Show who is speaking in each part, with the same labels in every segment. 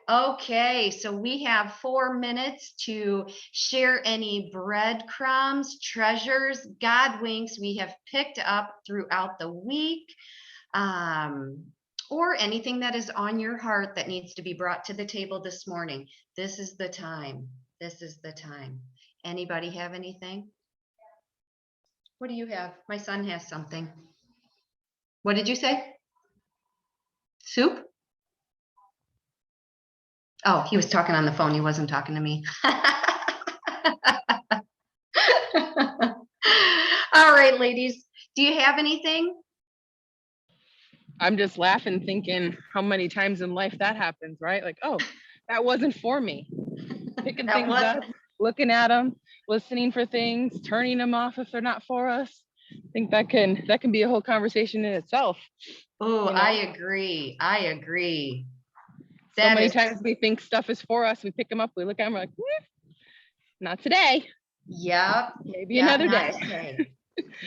Speaker 1: Okay, so we have 4 minutes to share any breadcrumbs, treasures, God winks we have picked up throughout the week, um, or anything that is on your heart that needs to be brought to the table this morning. This is the time. This is the time. Anybody have anything? What do you have? My son has something. What did you say? Soup? Oh, he was talking on the phone. He wasn't talking to me. All right, ladies. Do you have anything?
Speaker 2: I'm just laughing, thinking how many times in life that happens, right? Like, oh, that wasn't for me. Picking
Speaker 1: That
Speaker 2: things up, looking at them, listening for things, turning them off if they're not for us. I think that can be a whole conversation in itself.
Speaker 1: Oh,
Speaker 2: you know?
Speaker 1: I agree. I agree.
Speaker 2: So
Speaker 1: That
Speaker 2: many
Speaker 1: is,
Speaker 2: times we think stuff is for us, we pick them up, we look at them, we're like, not today.
Speaker 1: yep.
Speaker 2: Maybe
Speaker 1: Yep,
Speaker 2: another
Speaker 1: not
Speaker 2: day.
Speaker 1: today.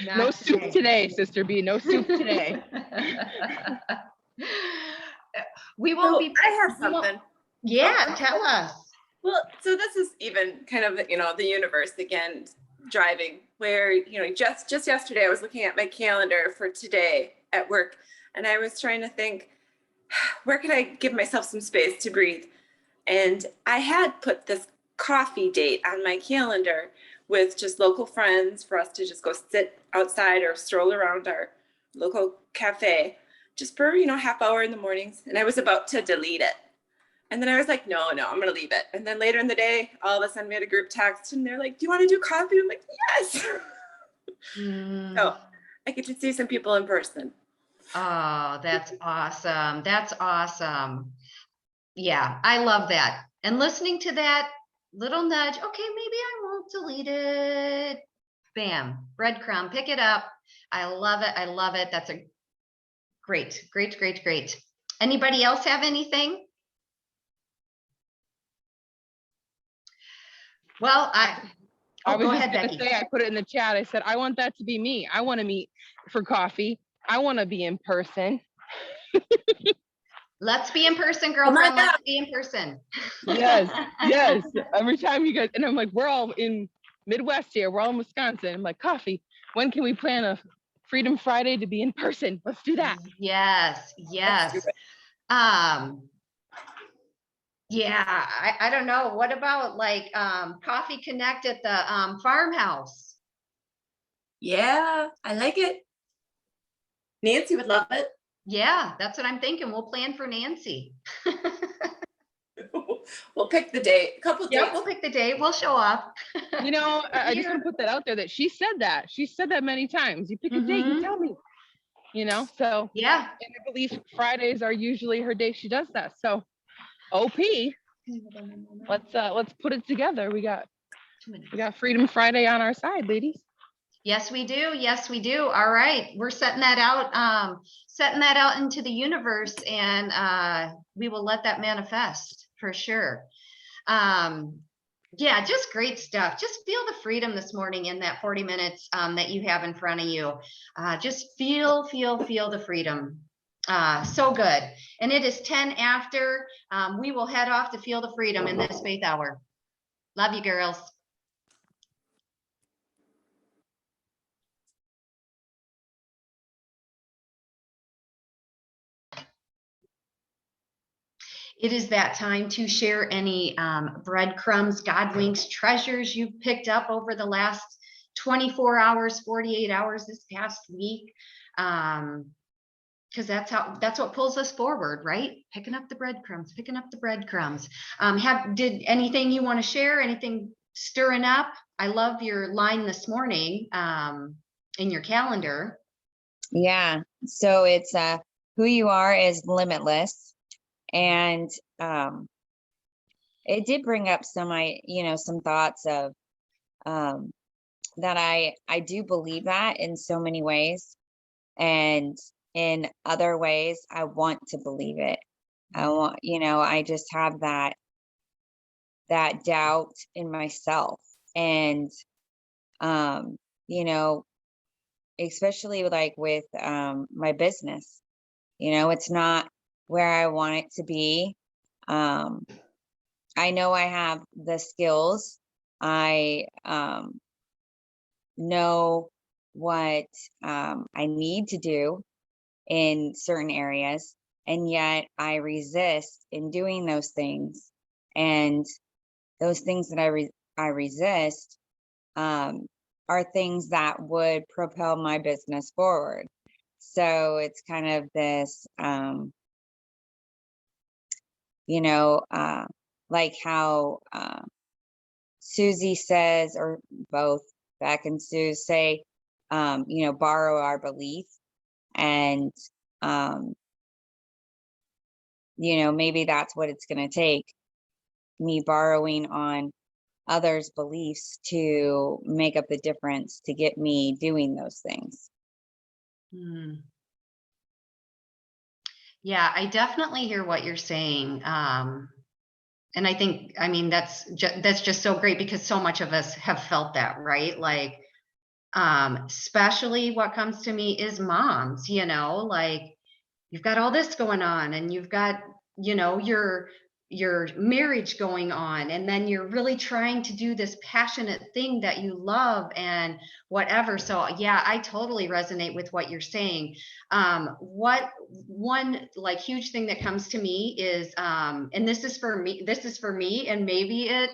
Speaker 1: Not
Speaker 2: No soup today, Sister B. No soup today.
Speaker 1: We won't be.
Speaker 3: I have something.
Speaker 1: Yeah, tell us.
Speaker 3: Well, so this is even kind of, the universe again driving, where, just yesterday I was looking at my calendar for today at work, and I was trying to think, where could I give myself some space to breathe? And I had put this coffee date on my calendar with just local friends for us to just go sit outside or stroll around our local cafe just for, half hour in the mornings. And I was about to delete it. And then I was like, no, I'm going to leave it. And then later in the day, all of a sudden we had a group text and they're like, do you want to do coffee? I'm like, yes. So I get to see some people in person.
Speaker 1: Oh, that's awesome. That's awesome. Yeah, I love that. And listening to that little nudge, okay, maybe I won't delete it. Bam, breadcrumb, pick it up. I love it. I love it. That's a great. Anybody else have anything? Well,
Speaker 2: I was
Speaker 1: go
Speaker 2: just
Speaker 1: ahead,
Speaker 2: gonna
Speaker 1: Becky.
Speaker 2: say, I put it in the chat. I said, I want that to be me. I want to meet for coffee. I want to be in person.
Speaker 1: Let's be in person, girlfriend. Let's be in person.
Speaker 2: Yes. Every time you guys, and I'm like, we're all in Midwest here. We're all in Wisconsin. I'm like, coffee. When can we plan a Freedom Friday to be in person? Let's do that.
Speaker 1: Yes. Yeah, I don't know. What about like Coffee Connect at the farmhouse?
Speaker 3: Yeah, I like it. Nancy would love it.
Speaker 1: Yeah, that's what I'm thinking. We'll plan for Nancy.
Speaker 3: We'll pick the date.
Speaker 1: Yeah, we'll pick the date. We'll show up.
Speaker 2: I just want to put that out there that she said that. She said that many times. You pick a date, you tell me. So
Speaker 1: yeah.
Speaker 2: And I believe Fridays are usually her day she does that. So OP, let's put it together. We got Freedom Friday on our side, ladies.
Speaker 1: Yes, we do. Yes, we do. All right. We're setting that out into the universe, and we will let that manifest for sure. Yeah, just great stuff. Just feel the freedom this morning in that 40 minutes that you have in front of you. Just feel the freedom. So good. And it is 10 after. We will head off to feel the freedom in this faith hour. Love you, girls. It is that time to share any breadcrumbs, God winks, treasures you've picked up over the last 24 hours, 48 hours this past week. Because that's what pulls us forward, right? Picking up the breadcrumbs. Did anything you want to share? Anything stirring up? I love your line this morning in your calendar.
Speaker 4: Yeah. So it's who you are is limitless. And it did bring up some thoughts of that I do believe that in so many ways, and in other ways I want to believe it. I just have that doubt in myself, and especially like with my business, it's not where I want it to be. I know I have the skills. I know what I need to do in certain areas, and yet I resist in doing those things. And those things that I resist are things that would propel my business forward. So it's kind of this, like how Susie says, or both Beck and Sue say, borrow our belief. And, maybe that's what it's going to take, me borrowing on others' beliefs to make up the difference to get me doing those things.
Speaker 1: Yeah, I definitely hear what you're saying. And I think, I mean, that's just so great, because so much of us have felt that, right? Like, especially what comes to me is moms, like, you've got all this going on, and you've got, your marriage going on, and then you're really trying to do this passionate thing that you love and whatever. So yeah, I totally resonate with what you're saying. What one like huge thing that comes to me is, and this is for me, and maybe it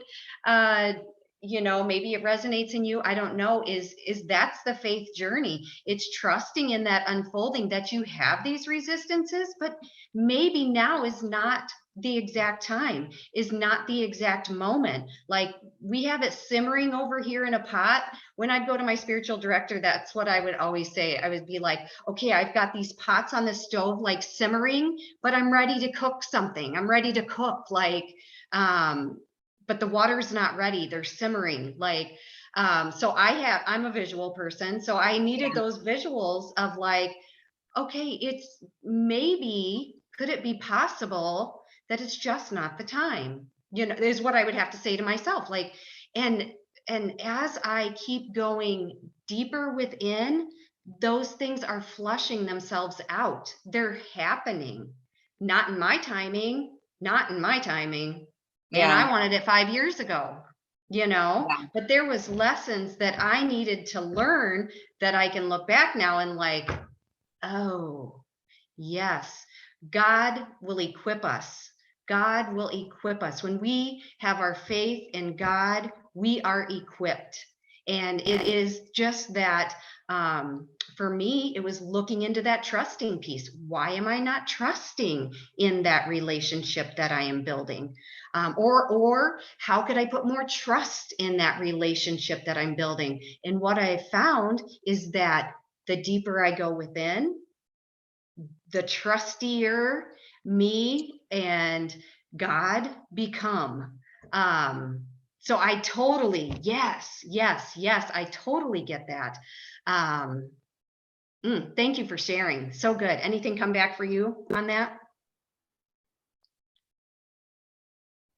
Speaker 1: maybe it resonates in you, I don't know, is that's the faith journey. It's trusting in that unfolding, that you have these resistances, but maybe now is not the exact time, is not the exact moment. Like, we have it simmering over here in a pot. When I'd go to my spiritual director, that's what I would always say. I would be like, okay, I've got these pots on the stove, like simmering, but I'm ready to cook something. I'm ready to cook, like, but the water's not ready. They're simmering. Like, so I'm a visual person. So I needed those visuals of like, okay, it's maybe, could it be possible that it's just not the time, is what I would have to say to myself. Like, and as I keep going deeper within, those things are flushing themselves out. They're happening, not in my timing, not in my timing. Man, I wanted it 5 years ago, but there was lessons that I needed to learn that I can look back now and like, oh, yes, God will equip us. God will equip us. When we have our faith in God, we are equipped. And it is just that, for me, it was looking into that trusting piece. Why am I not trusting in that relationship that I am building? Or how could I put more trust in that relationship that I'm building? And what I found is that the deeper I go within, the trustier me and God become. So I totally, yes, I totally get that. Thank you for sharing. So good. Anything come back for you on that?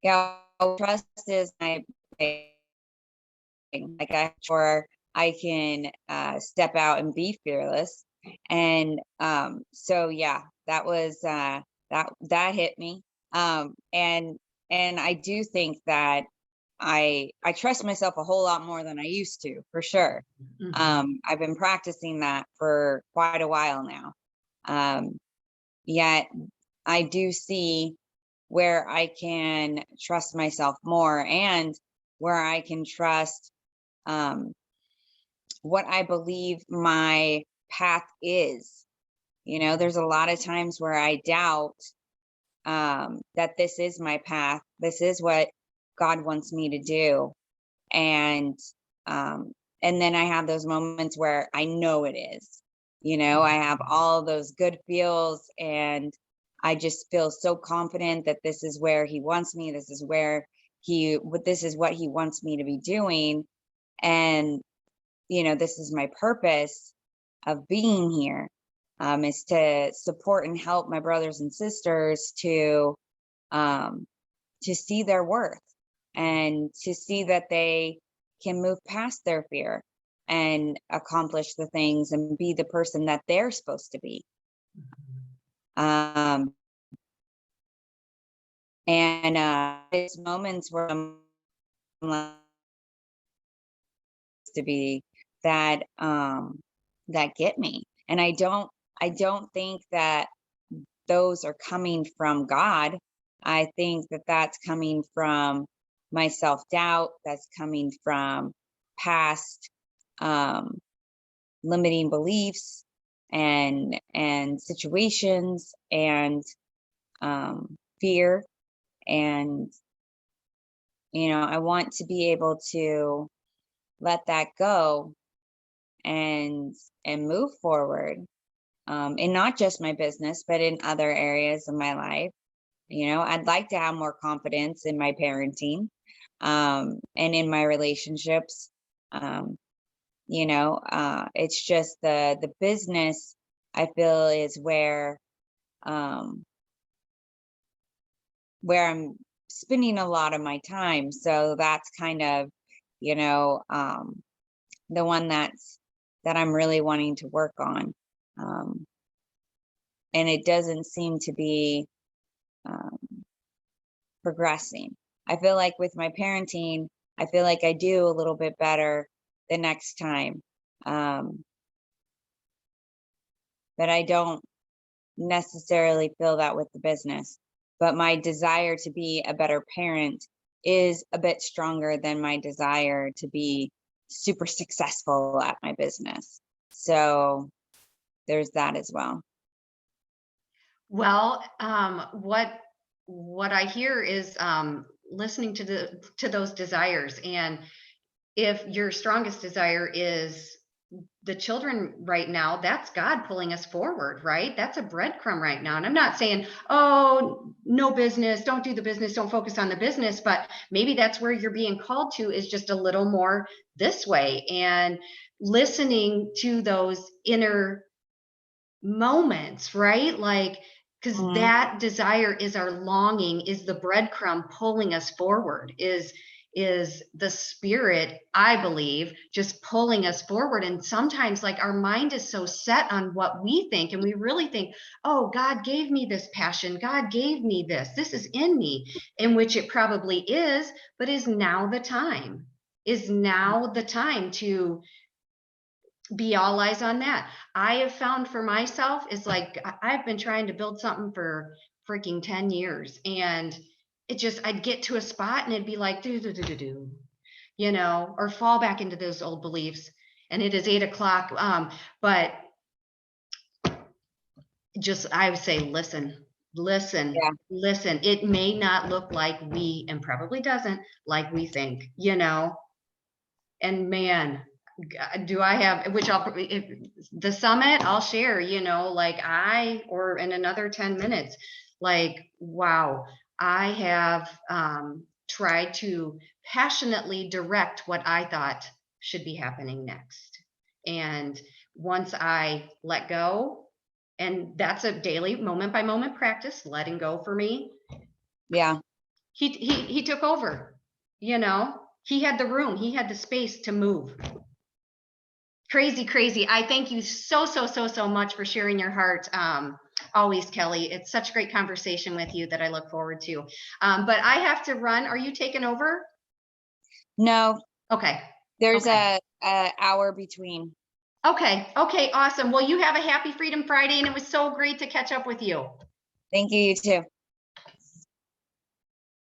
Speaker 4: Yeah, trust is my thing. Like, I'm sure I can step out and be fearless. And so yeah, that was that hit me. And I do think that I trust myself a whole lot more than I used to, for sure. I've been practicing that for quite a while now. Yet I do see where I can trust myself more, and where I can trust what I believe my path is. There's a lot of times where I doubt that this is my path. This is what God wants me to do. And then I have those moments where I know it is. I have all those good feels, and I just feel so confident that this is where he wants me. This is what he wants me to be doing. And, this is my purpose of being here, is to support and help my brothers and sisters to see their worth, and to see that they can move past their fear and accomplish the things and be the person that they're supposed to be. And And it's moments where I'm like to be that that get me. And I don't think that those are coming from God. I think that that's coming from my self-doubt, that's coming from past limiting beliefs and situations and fear. And I want to be able to let that go and move forward, in not just my business but in other areas of my life. I'd like to have more confidence in my parenting, and in my relationships. It's just the business, I feel, is where I'm spending a lot of my time. So that's kind of, the one that I'm really wanting to work on. And it doesn't seem to be progressing. I feel like with my parenting, I feel like I do a little bit better the next time. But I don't necessarily feel that with the business. But my desire to be a better parent is a bit stronger than my desire to be super successful at my business. So there's that as well.
Speaker 1: Well, what I hear is listening to those desires. And if your strongest desire is the children right now, that's God pulling us forward, right? That's a breadcrumb right now. And I'm not saying, oh, no business, don't do the business, don't focus on the business, but maybe that's where you're being called to, is just a little more this way, and listening to those inner moments, right? Like, because
Speaker 4: Mhm.
Speaker 1: that desire is our longing, is the breadcrumb pulling us forward, is the spirit, I believe, just pulling us forward. And sometimes, like, our mind is so set on what we think, and we really think, oh, God gave me this passion, God gave me this is in me, in which it probably is, but is now the time to be all eyes on that. I have found for myself, is like, I've been trying to build something for freaking 10 years, and it just, I'd get to a spot and it'd be like, do, or fall back into those old beliefs. And it is 8 o'clock. But just, I would say, listen,
Speaker 4: Yeah.
Speaker 1: listen. It may not look like we, and probably doesn't, like we think, and man, do I have, which the summit, I'll share, or in another 10 minutes, like, wow, I have tried to passionately direct what I thought should be happening next. And once I let go, and that's a daily moment by moment practice, letting go for me.
Speaker 4: Yeah.
Speaker 1: He took over, he had the room, he had the space to move. Crazy. I thank you so much for sharing your heart. Always, Kelly. It's such a great conversation with you that I look forward to. But I have to run. Are you taking over?
Speaker 4: No,
Speaker 1: Okay.
Speaker 4: there's
Speaker 1: Okay.
Speaker 4: a hour between.
Speaker 1: Okay. Awesome. Well, you have a happy Freedom Friday, and it was so great to catch up with you.
Speaker 4: Thank you, you too.